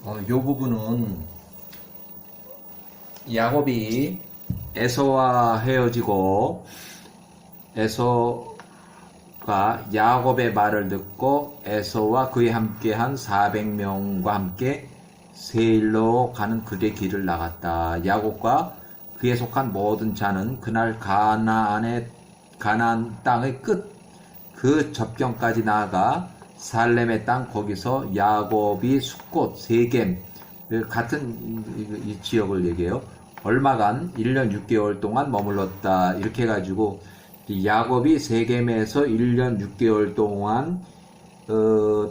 요 부분은 야곱이 에서와 헤어지고 에서가 야곱의 말을 듣고 에서와 그에 함께한 400명과 함께 세일로 가는 그의 길을 나갔다. 야곱과 그에 속한 모든 자는 그날 가나안 땅의 끝 그 접경까지 나아가 살렘의 땅 거기서 야곱이 숫곳 세겜 같은 이 지역을 얘기해요. 얼마간 1년 6개월 동안 머물렀다. 이렇게 해가지고 야곱이 세겜에서 1년 6개월 동안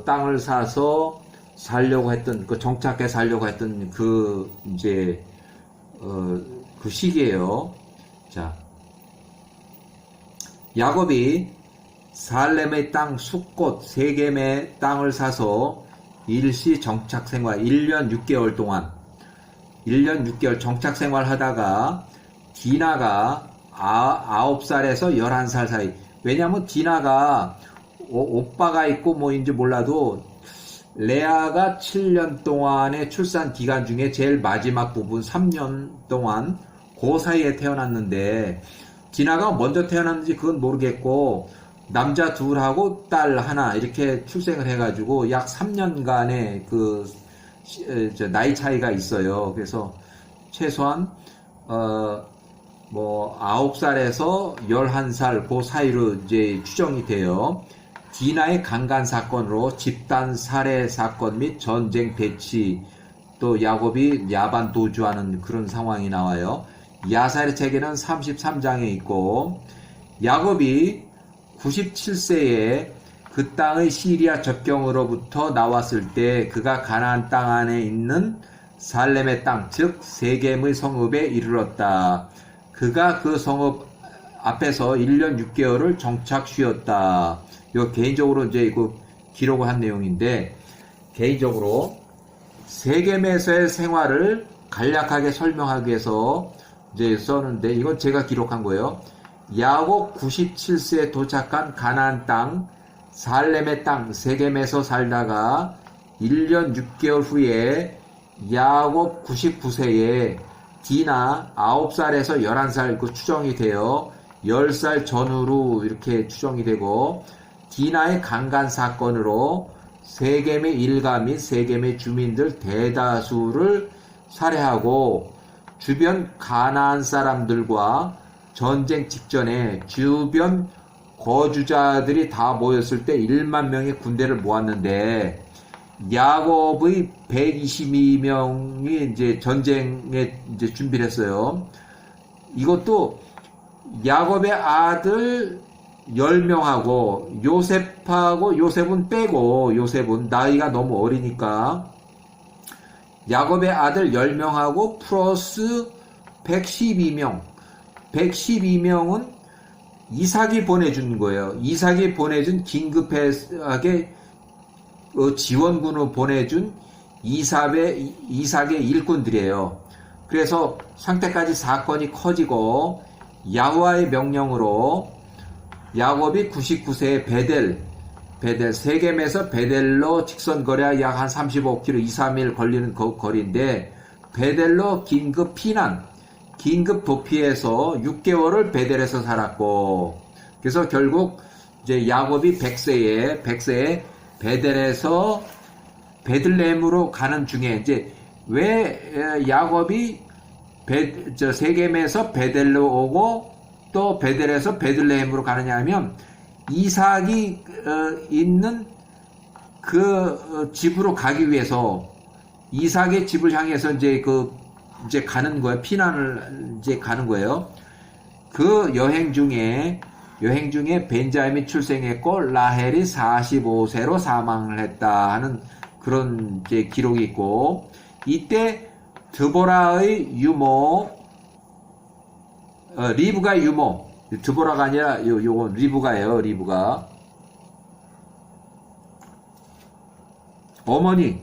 땅을 사서 살려고 했던 정착해 살려고 했던 그 시기예요. 자, 야곱이 살렘의 땅 숫곳 세겜의 땅을 사서 일시 정착 생활 1년 6개월 동안 1년 6개월 정착 생활 하다가 디나가 9살에서 11살 사이. 왜냐면 디나가 오빠가 있고 뭐인지 몰라도 레아가 7년 동안의 출산 기간 중에 제일 마지막 부분 3년 동안 그 사이에 태어났는데 디나가 먼저 태어났는지 그건 모르겠고 남자 둘하고 딸 하나 이렇게 출생을 해가지고 약 3년간의 나이 차이가 있어요. 그래서 최소한 9살에서 11살 그 사이로 이제 추정이 돼요. 디나의 강간 사건으로 집단 살해 사건 및 전쟁 배치, 또 야곱이 야반 도주하는 그런 상황이 나와요. 야살의 책에는 33장에 있고, 야곱이 97세에 그 땅의 시리아 접경으로부터 나왔을 때 그가 가나안 땅 안에 있는 살렘의 땅, 즉 세겜의 성읍에 이르렀다. 그가 그 성읍 앞에서 1년 6개월을 정착 쉬었다. 이거 개인적으로 이제 이거 기록을 한 내용인데, 개인적으로 세겜에서의 생활을 간략하게 설명하기 위해서 이제 썼는데, 이건 제가 기록한 거예요. 야곱 97세에 도착한 가나안 땅 살렘의 땅 세겜에서 살다가 1년 6개월 후에 야곱 99세에 디나 9살에서 11살 그 추정이 되어 10살 전후로 이렇게 추정이 되고, 디나의 강간 사건으로 세겜의 일가 및 세겜의 주민들 대다수를 살해하고 주변 가나안 사람들과 전쟁 직전에 주변 거주자들이 다 모였을 때 1만 명의 군대를 모았는데, 야곱의 122명이 이제 전쟁에 이제 준비를 했어요. 이것도 야곱의 아들 10명하고 요셉은 빼고, 요셉은 나이가 너무 어리니까 야곱의 아들 10명하고 플러스 112명은 이삭이 보내준 거예요. 이삭이 보내준 긴급하게 지원군을 보내준 이삭의 일꾼들이에요. 그래서 상태까지 사건이 커지고 야호와의 명령으로 야곱이 99세에 베델 세겜에서 베델로 직선 거리가 약 한 35km 2, 3일 걸리는 거리인데, 베델로 긴급 도피해서 6개월을 베델에서 살았고, 그래서 결국 이제 야곱이 100세에 베델에서 베들레헴으로 가는 중에, 이제 왜 야곱이 세겜에서 베델로 오고 또 베델에서 베들레헴으로 가느냐 하면, 이삭이 있는 그 집으로 가기 위해서 이삭의 집을 향해서 이제 가는 거예요. 피난을 이제 가는 거예요. 그 여행 중에 벤자민이 출생했고 라헬이 45세로 사망을 했다 하는 그런 이제 기록이 있고, 이때 드보라의 유모 리브가 유모, 드보라가 아니라 요건 리브가예요. 리브가 어머니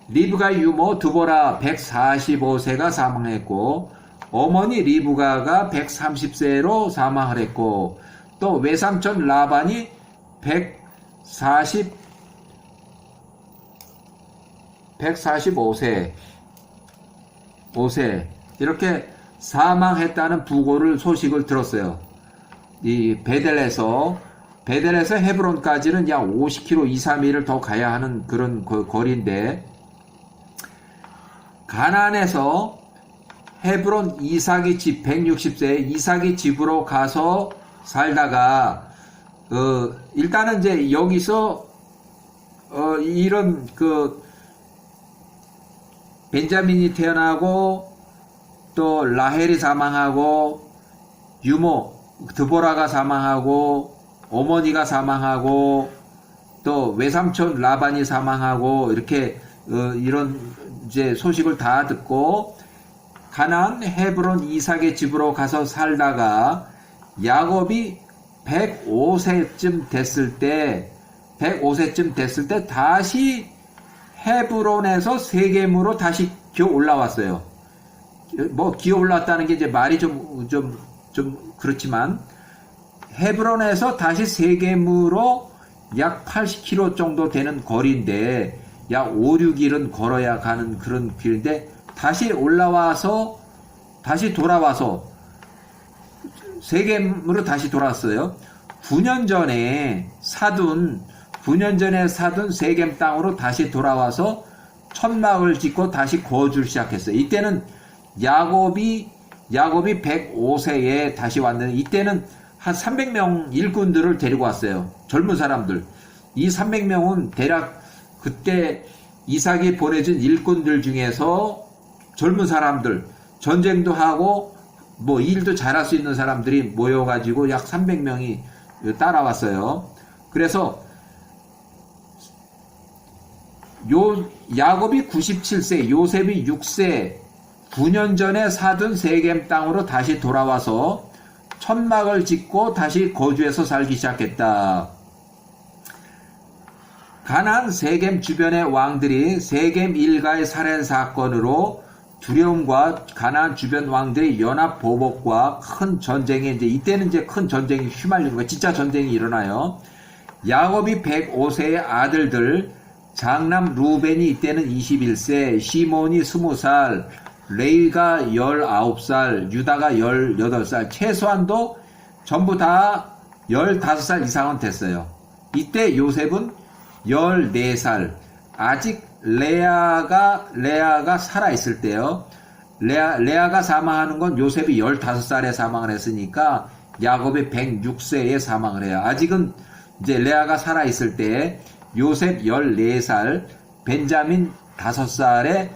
리브가 유모 드보라 145세가 사망했고, 어머니 리브가가 130세로 사망을 했고, 또 외삼촌 라반이 145세 이렇게 사망했다는 소식을 들었어요. 이 베델에서 헤브론까지는 약 50km 2, 3일을 더 가야 하는 그런 거리인데, 가나안에서 헤브론 이삭의 집 160세 이삭의 집으로 가서 살다가 일단은 이제 여기서 이런 벤자민이 태어나고 또 라헬이 사망하고 유모 드보라가 사망하고 어머니가 사망하고 또 외삼촌 라반이 사망하고 이렇게 이런 이제 소식을 다 듣고 가나안 헤브론 이삭의 집으로 가서 살다가 야곱이 105세쯤 됐을 때 다시 헤브론에서 세겜으로 다시 기어 올라왔어요. 뭐 기어 올라왔다는 게 이제 말이 좀 그렇지만, 헤브론에서 다시 세겜으로 약 80km 정도 되는 거리인데 약 5, 6일은 걸어야 가는 그런 길인데, 다시 돌아와서 세겜으로 다시 돌아왔어요. 9년 전에 사둔 세겜 땅으로 다시 돌아와서 천막을 짓고 다시 거주를 시작했어요. 이때는 야곱이 105세에 다시 왔는데, 이때는 한 300명 일꾼들을 데리고 왔어요. 젊은 사람들. 이 300명은 대략 그때 이삭이 보내준 일꾼들 중에서 젊은 사람들, 전쟁도 하고 뭐 일도 잘할 수 있는 사람들이 모여가지고 약 300명이 따라왔어요. 그래서 야곱이 97세, 요셉이 6세, 9년 전에 사둔 세겜 땅으로 다시 돌아와서 천막을 짓고 다시 거주해서 살기 시작했다. 가나안 세겜 주변의 왕들이 세겜 일가의 살해 사건으로 두려움과 가나안 주변 왕들의 연합 보복과 큰 전쟁에 이때는 큰 전쟁이 휘말리는 거예요. 진짜 전쟁이 일어나요. 야곱이 105세의 아들들, 장남 루벤이 이때는 21세, 시몬이 20살, 레위가 19살, 유다가 18살, 최소한도 전부 다 15살 이상은 됐어요. 이때 요셉은 14살, 아직 레아가 살아있을 때요. 레아가 사망하는 건 요셉이 15살에 사망을 했으니까 야곱이 106세에 사망을 해요. 아직은 이제 레아가 살아있을 때 요셉 14살, 벤자민 5살에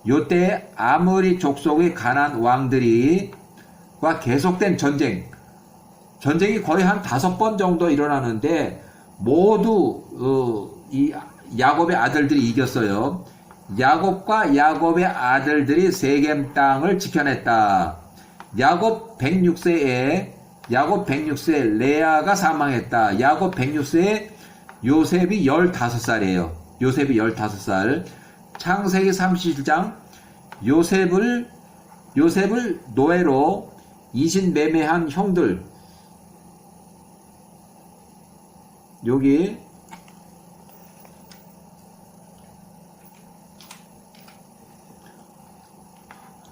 요때 아모리 족속의 가나안 왕들과 계속된 전쟁이 거의 한 5번 정도 일어나는데 모두 이 야곱의 아들들이 이겼어요. 야곱과 야곱의 아들들이 세겜 땅을 지켜냈다. 야곱 106세에 레아가 사망했다. 야곱 106세에 요셉이 15살이에요. 요셉이 15살. 창세기 37장 요셉을 노예로 이신매매한 형들, 여기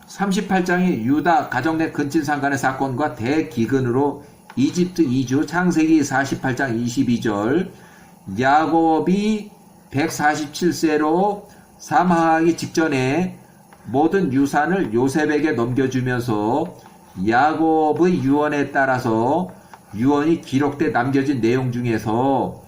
38장이 유다 가정 내 근친상간의 사건과 대기근으로 이집트 이주, 창세기 48장 22절, 야곱이 147세로 사망하기 직전에 모든 유산을 요셉에게 넘겨주면서 야곱의 유언에 따라서 유언이 기록돼 남겨진 내용 중에서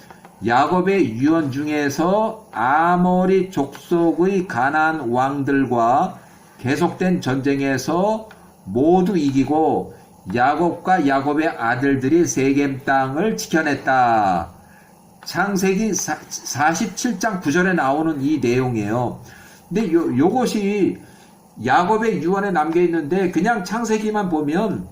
야곱의 유언 중에서 아모리 족속의 가나안 왕들과 계속된 전쟁에서 모두 이기고 야곱과 야곱의 아들들이 세겜 땅을 지켜냈다. 창세기 47장 9절에 나오는 이 내용이에요. 근데 요것이 야곱의 유언에 남겨 있는데 그냥 창세기만 보면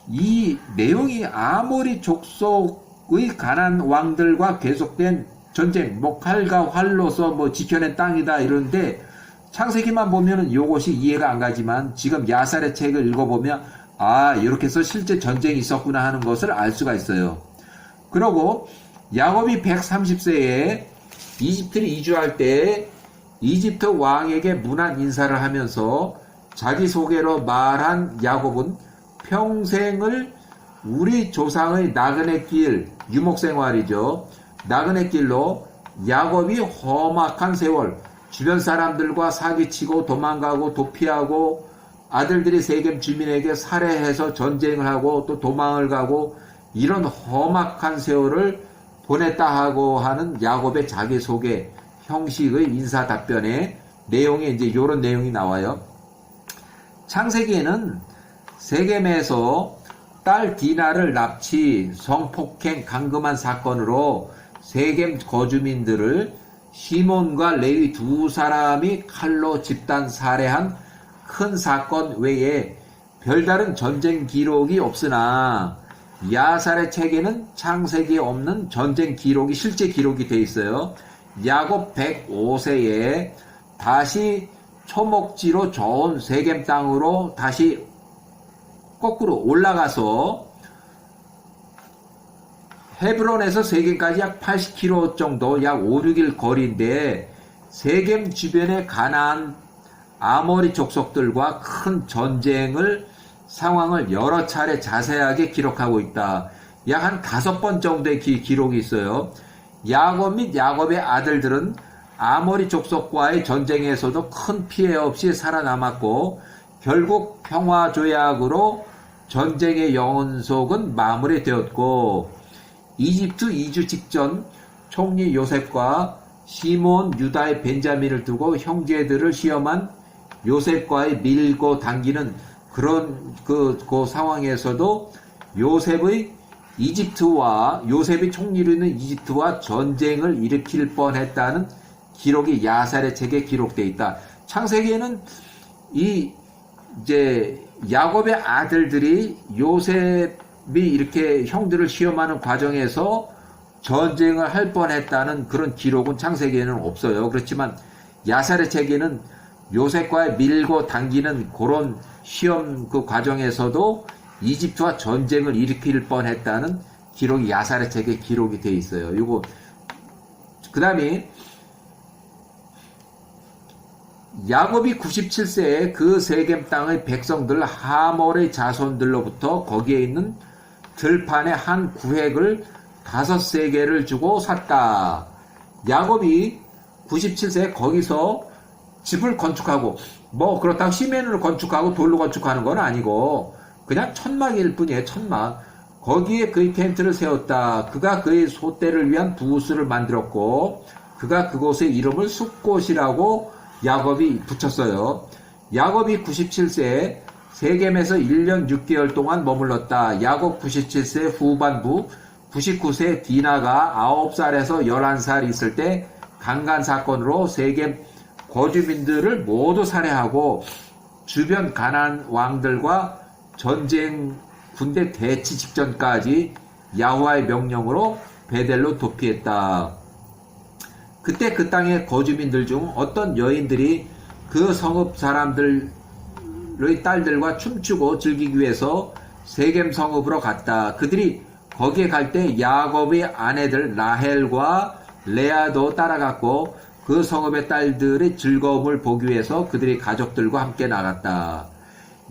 이 내용이 아모리 족속의 가나안 왕들과 계속된 전쟁, 뭐 칼과 활로서 뭐 지켜낸 땅이다 이러는데 창세기만 보면은 요것이 이해가 안 가지만 지금 야살의 책을 읽어보면 아, 이렇게 해서 실제 전쟁이 있었구나 하는 것을 알 수가 있어요. 그리고 야곱이 130세에 이집트를 이주할 때 이집트 왕에게 문안 인사를 하면서 자기소개로 말한 야곱은 평생을 우리 조상의 나그네 길, 유목생활이죠. 나그네 길로 야곱이 험악한 세월, 주변 사람들과 사기치고 도망가고 도피하고 아들들이 세겜 주민에게 살해해서 전쟁을 하고 또 도망을 가고 이런 험악한 세월을 보냈다 하고 하는 야곱의 자기소개 형식의 인사 답변에 내용에 이제 이런 내용이 나와요. 창세기에는 세겜에서 딸 디나를 납치, 성폭행, 감금한 사건으로 세겜 거주민들을 시몬과 레위 두 사람이 칼로 집단 살해한 큰 사건 외에 별다른 전쟁 기록이 없으나 야살의 책에는 창세기에 없는 전쟁 기록이 실제 기록이 되어 있어요. 야곱 105세에 다시 초목지로 좋은 세겜 땅으로 다시 거꾸로 올라가서 헤브론에서 세겜까지 약 80km 정도, 약 5, 6일 거리인데 세겜 주변의 가나안 아모리 족속들과 큰 전쟁을 상황을 여러 차례 자세하게 기록하고 있다. 약 한 5번 정도의 기록이 있어요. 야곱 및 야곱의 아들들은 아모리 족속과의 전쟁에서도 큰 피해 없이 살아남았고 결국 평화조약으로 전쟁의 연속은 마무리되었고 이집트 이주 직전 총리 요셉과 시몬 유다의 벤자민을 두고 형제들을 시험한 요셉과의 밀고 당기는 그런 그 상황에서도 요셉이 총리로 있는 이집트와 전쟁을 일으킬 뻔했다는 기록이 야살의 책에 기록되어 있다. 창세기에는 이제 야곱의 아들들이 요셉이 이렇게 형들을 시험하는 과정에서 전쟁을 할 뻔했다는 그런 기록은 창세기에는 없어요. 그렇지만 야살의 책에는 요셉과의 밀고 당기는 그런 시험 그 과정에서도 이집트와 전쟁을 일으킬 뻔했다는 기록이 야살의 책에 기록이 되어 있어요. 이거 그 다음에 야곱이 97세에 그 세겜 땅의 백성들 하몰의 자손들로부터 거기에 있는 들판의 한 구획을 5세겔을 주고 샀다. 야곱이 97세에 거기서 집을 건축하고 뭐 그렇다고 시멘으로 건축하고 돌로 건축하는 건 아니고 그냥 천막일 뿐이에요. 천막. 거기에 그의 텐트를 세웠다. 그가 그의 소떼를 위한 부스를 만들었고 그가 그곳의 이름을 숫곳이라고 야곱이 붙였어요. 야곱이 97세에 세겜에서 1년 6개월 동안 머물렀다. 야곱 97세 후반부 99세 디나가 9살에서 11살 있을 때 강간 사건으로 세겜 거주민들을 모두 살해하고 주변 가나안 왕들과 전쟁 군대 대치 직전까지 야호와의 명령으로 베델로 도피했다. 그때 그 땅의 거주민들 중 어떤 여인들이 그 성읍 사람들의 딸들과 춤추고 즐기기 위해서 세겜 성읍으로 갔다. 그들이 거기에 갈 때 야곱의 아내들 라헬과 레아도 따라갔고 그 성읍의 딸들의 즐거움을 보기 위해서 그들이 가족들과 함께 나갔다.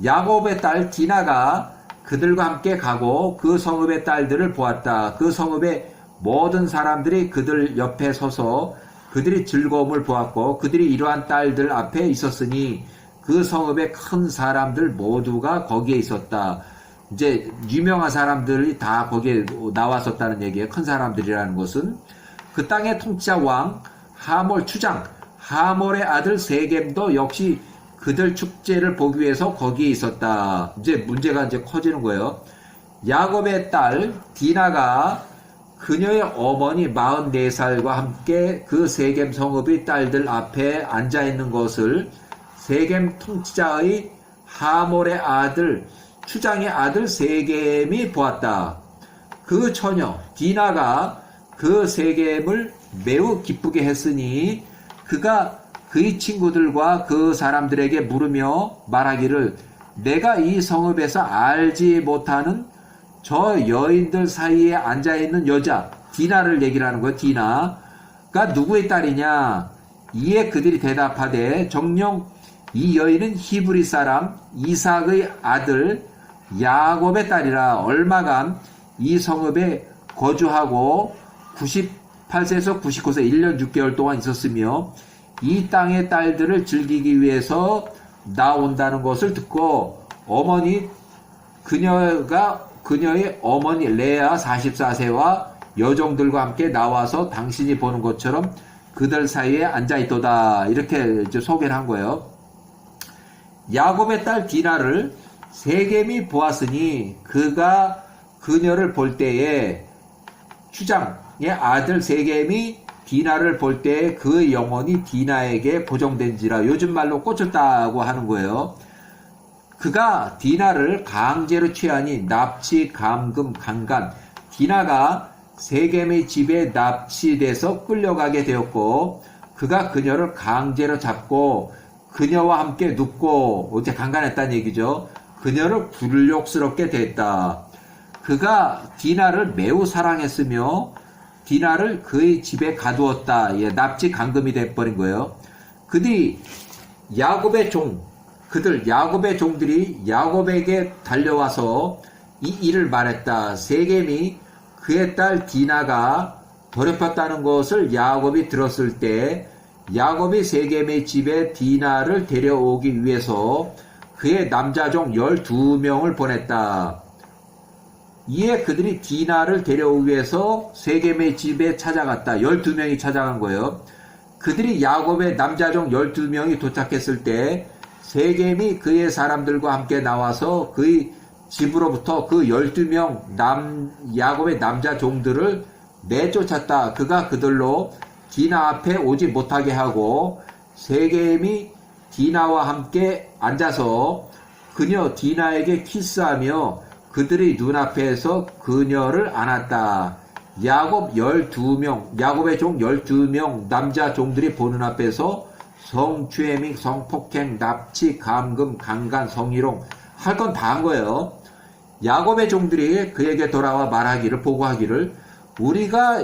야곱의 딸 디나가 그들과 함께 가고 그 성읍의 딸들을 보았다. 그 성읍의 모든 사람들이 그들 옆에 서서 그들이 즐거움을 보았고 그들이 이러한 딸들 앞에 있었으니 그 성읍의 큰 사람들 모두가 거기에 있었다. 이제 유명한 사람들이 다 거기에 나왔었다는 얘기예요. 큰 사람들이라는 것은 그 땅의 통치자 왕 하몰 추장 하몰의 아들 세겜도 역시 그들 축제를 보기 위해서 거기에 있었다. 이제 문제가 이제 커지는 거예요. 야곱의 딸 디나가 그녀의 어머니 44살과 함께 그 세겜 성읍의 딸들 앞에 앉아 있는 것을 세겜 통치자의 하몰의 아들 추장의 아들 세겜이 보았다. 그 처녀 디나가 그 세겜을 매우 기쁘게 했으니 그가 그의 친구들과 그 사람들에게 물으며 말하기를 내가 이 성읍에서 알지 못하는 저 여인들 사이에 앉아있는 여자 디나를 얘기를 하는 거예요. 디나가 누구의 딸이냐? 이에 그들이 대답하되 정녕 이 여인은 히브리 사람 이삭의 아들 야곱의 딸이라. 얼마간 이 성읍에 거주하고 98세에서 99세 1년 6개월 동안 있었으며 이 땅의 딸들을 즐기기 위해서 나온다는 것을 듣고 그녀의 어머니 레아 44세와 여종들과 함께 나와서 당신이 보는 것처럼 그들 사이에 앉아있도다. 이렇게 이제 소개를 한 거예요. 야곱의 딸 디나를 세겜이 보았으니 그가 그녀를 볼 때에 추장의 아들 세겜이 디나를 볼 때에 그 영혼이 디나에게 고정된지라. 요즘 말로 꽂혔다고 하는 거예요. 그가 디나를 강제로 취하니 납치, 감금, 강간. 디나가 세겜의 집에 납치돼서 끌려가게 되었고 그가 그녀를 강제로 잡고 그녀와 함께 눕고 이제 강간했다는 얘기죠. 그녀를 굴욕스럽게 됐다. 그가 디나를 매우 사랑했으며 디나를 그의 집에 가두었다. 예, 납치 감금이 돼버린 거예요. 야곱의 종들이 야곱에게 달려와서 이 일을 말했다. 세겜이 그의 딸 디나가 더럽혔다는 것을 야곱이 들었을 때 야곱이 세겜의 집에 디나를 데려오기 위해서 그의 남자종 12명을 보냈다. 이에 그들이 디나를 데려오기 위해서 세겜의 집에 찾아갔다. 12명이 찾아간 거예요. 그들이 야곱의 남자종 12명이 도착했을 때 세겜이 그의 사람들과 함께 나와서 그의 집으로부터 그 12명 야곱의 남자 종들을 내쫓았다. 그가 그들로 디나 앞에 오지 못하게 하고 세겜이 디나와 함께 앉아서 그녀 디나에게 키스하며 그들의 눈앞에서 그녀를 안았다. 야곱의 종 12명 남자 종들이 보는 앞에서 성추행 및 성폭행, 납치, 감금, 강간, 성희롱 할 건 다 한 거예요. 야곱의 종들이 그에게 돌아와 보고하기를 우리가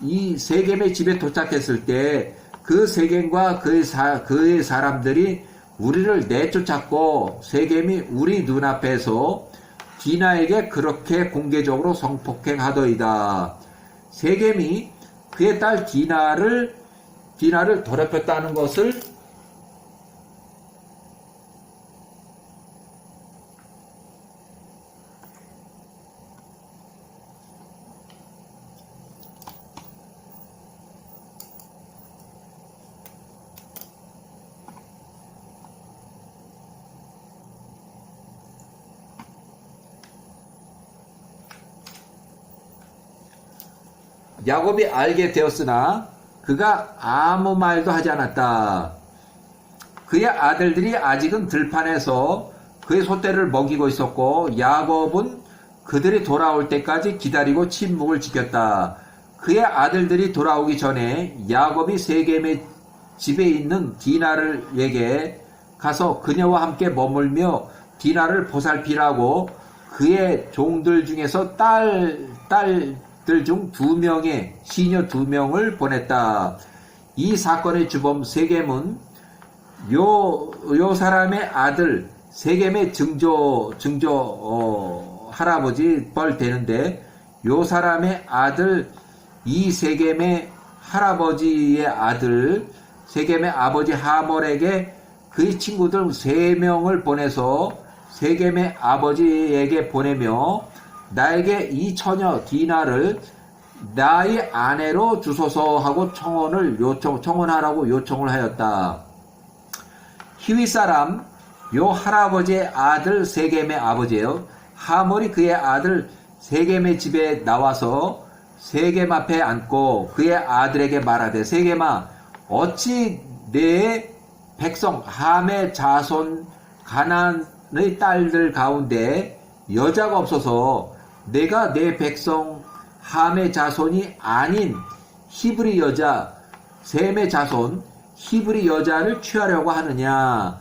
이 세겜의 집에 도착했을 때 그 세겜과 그의 사람들이 우리를 내쫓았고 세겜이 우리 눈앞에서 디나에게 그렇게 공개적으로 성폭행하더이다. 세겜이 그의 딸 디나를 더럽혔다는 것을 야곱이 알게 되었으나 그가 아무 말도 하지 않았다. 그의 아들들이 아직은 들판에서 그의 소떼를 먹이고 있었고 야곱은 그들이 돌아올 때까지 기다리고 침묵을 지켰다. 그의 아들들이 돌아오기 전에 야곱이 세겜의 집에 있는 디나에게 가서 그녀와 함께 머물며 디나를 보살피라고 그의 종들 중에서 딸들 중 2명의 시녀 2명을 보냈다. 이 사건의 주범 세겜은 요 사람의 아들 세겜의 증조 할아버지 뻘 되는데 요 사람의 아들 이 세겜의 할아버지의 아들 세겜의 아버지 하몰에게 그의 친구들 3명을 보내서 세겜의 아버지에게 보내며 나에게 이 처녀 디나를 나의 아내로 주소서 하고 청혼하라고 요청을 하였다. 히위 사람 요 할아버지의 아들 세겜의 아버지예요. 하몰이 그의 아들 세겜의 집에 나와서 세겜 앞에 앉고 그의 아들에게 말하되 세겜아 어찌 내 백성 함의 자손 가나안의 딸들 가운데 여자가 없어서 내가 내 백성 함의 자손이 아닌 히브리 여자 셈의 자손 히브리 여자를 취하려고 하느냐.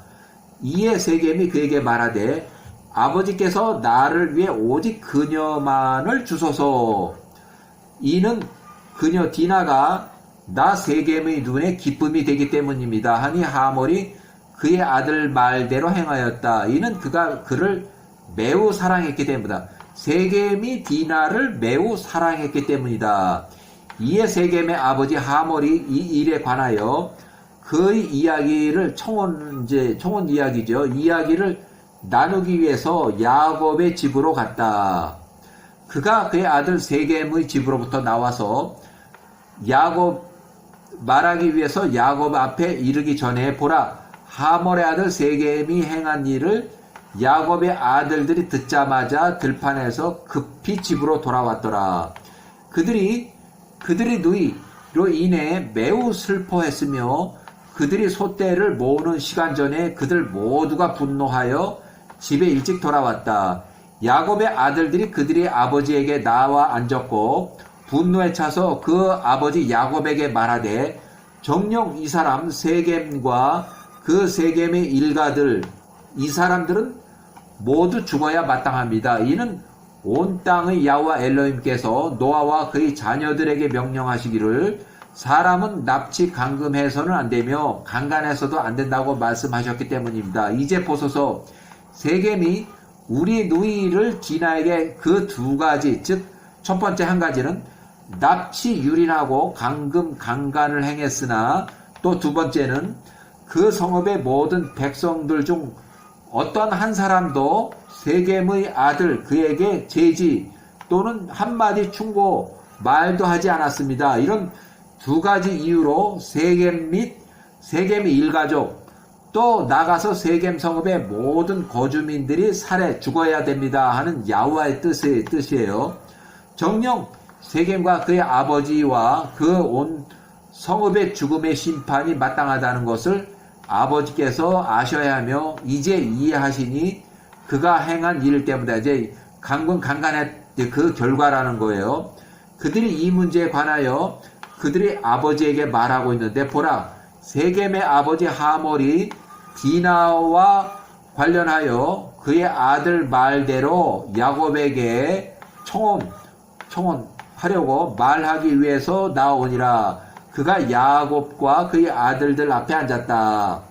이에 세겜이 그에게 말하되 아버지께서 나를 위해 오직 그녀만을 주소서. 이는 그녀 디나가 나 세겜의 눈에 기쁨이 되기 때문입니다 하니 하몰이 그의 아들 말대로 행하였다. 이는 그가 그를 매우 사랑했기 때문이다. 세겜이 디나를 매우 사랑했기 때문이다. 이에 세겜의 아버지 하몰이 이 일에 관하여 그의 이야기를 청혼 이야기죠. 이야기를 나누기 위해서 야곱의 집으로 갔다. 그가 그의 아들 세겜의 집으로부터 나와서 야곱 말하기 위해서 야곱 앞에 이르기 전에 보라, 하몰의 아들 세겜이 행한 일을 야곱의 아들들이 듣자마자 들판에서 급히 집으로 돌아왔더라. 그들이 누이로 인해 매우 슬퍼했으며 그들이 소떼를 모으는 시간 전에 그들 모두가 분노하여 집에 일찍 돌아왔다. 야곱의 아들들이 그들의 아버지에게 나와 앉았고 분노에 차서 그 아버지 야곱에게 말하되 정녕 이 사람 세겜과 그 세겜의 일가들 이 사람들은 모두 죽어야 마땅합니다. 이는 온 땅의 야호와 엘로힘께서 노아와 그의 자녀들에게 명령하시기를 사람은 납치 강금해서는 안 되며 강간해서도 안 된다고 말씀하셨기 때문입니다. 이제 보소서, 세겜이 우리 누이를 디나에게 그 두 가지, 즉 첫 번째 한 가지는 납치 유린하고 강간을 행했으나 또 두 번째는 그 성읍의 모든 백성들 중 어떤 한 사람도 세겜의 아들 그에게 제지 또는 한마디 충고 말도 하지 않았습니다. 이런 두 가지 이유로 세겜 및 세겜의 일가족 또 나가서 세겜 성읍의 모든 거주민들이 살해 죽어야 됩니다 하는 야호와의 뜻이에요. 정녕 세겜과 그의 아버지와 그 온 성읍의 죽음의 심판이 마땅하다는 것을 아버지께서 아셔야 하며 이제 이해하시니 그가 행한 일 때문에 이제 강간의 그 결과라는 거예요. 그들이 이 문제에 관하여 그들이 아버지에게 말하고 있는데 보라, 세겜의 아버지 하몰이 디나와 관련하여 그의 아들 말대로 야곱에게 청혼하려고 말하기 위해서 나오니라. 그가 야곱과 그의 아들들 앞에 앉았다.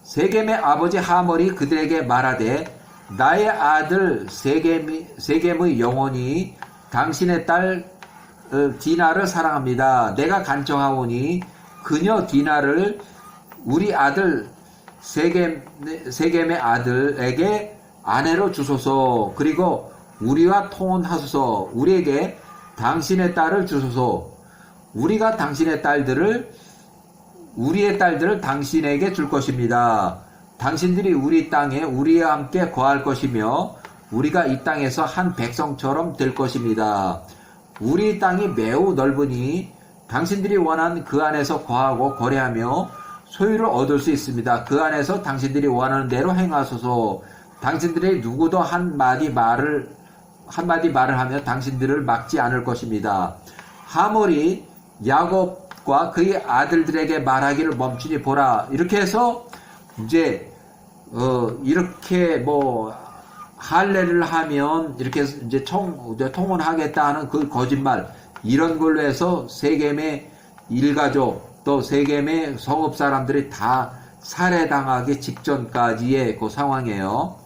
세겜의 아버지 하몰이 그들에게 말하되 나의 아들 세겜의 영혼이 당신의 딸 디나를 사랑합니다. 내가 간청하오니 그녀 디나를 우리 아들 세겜의 아들에게 아내로 주소서. 그리고 우리와 통혼하소서. 우리에게 당신의 딸을 주소서. 우리가 우리의 딸들을 당신에게 줄 것입니다. 당신들이 우리 땅에 우리와 함께 거할 것이며 우리가 이 땅에서 한 백성처럼 될 것입니다. 우리 땅이 매우 넓으니 당신들이 원하는 그 안에서 거하고 거래하며 소유를 얻을 수 있습니다. 그 안에서 당신들이 원하는 대로 행하소서. 당신들의 누구도 한마디 말을 하며 당신들을 막지 않을 것입니다. 하몰이 야곱과 그의 아들들에게 말하기를 멈추니 보라. 이렇게 해서 이제 이렇게 할례를 하면 이렇게 이제 통혼하겠다 하는 그 거짓말, 이런 걸로 해서 세겜의 일가족 또 세겜의 성읍 사람들이 다 살해당하기 직전까지의 그 상황이에요.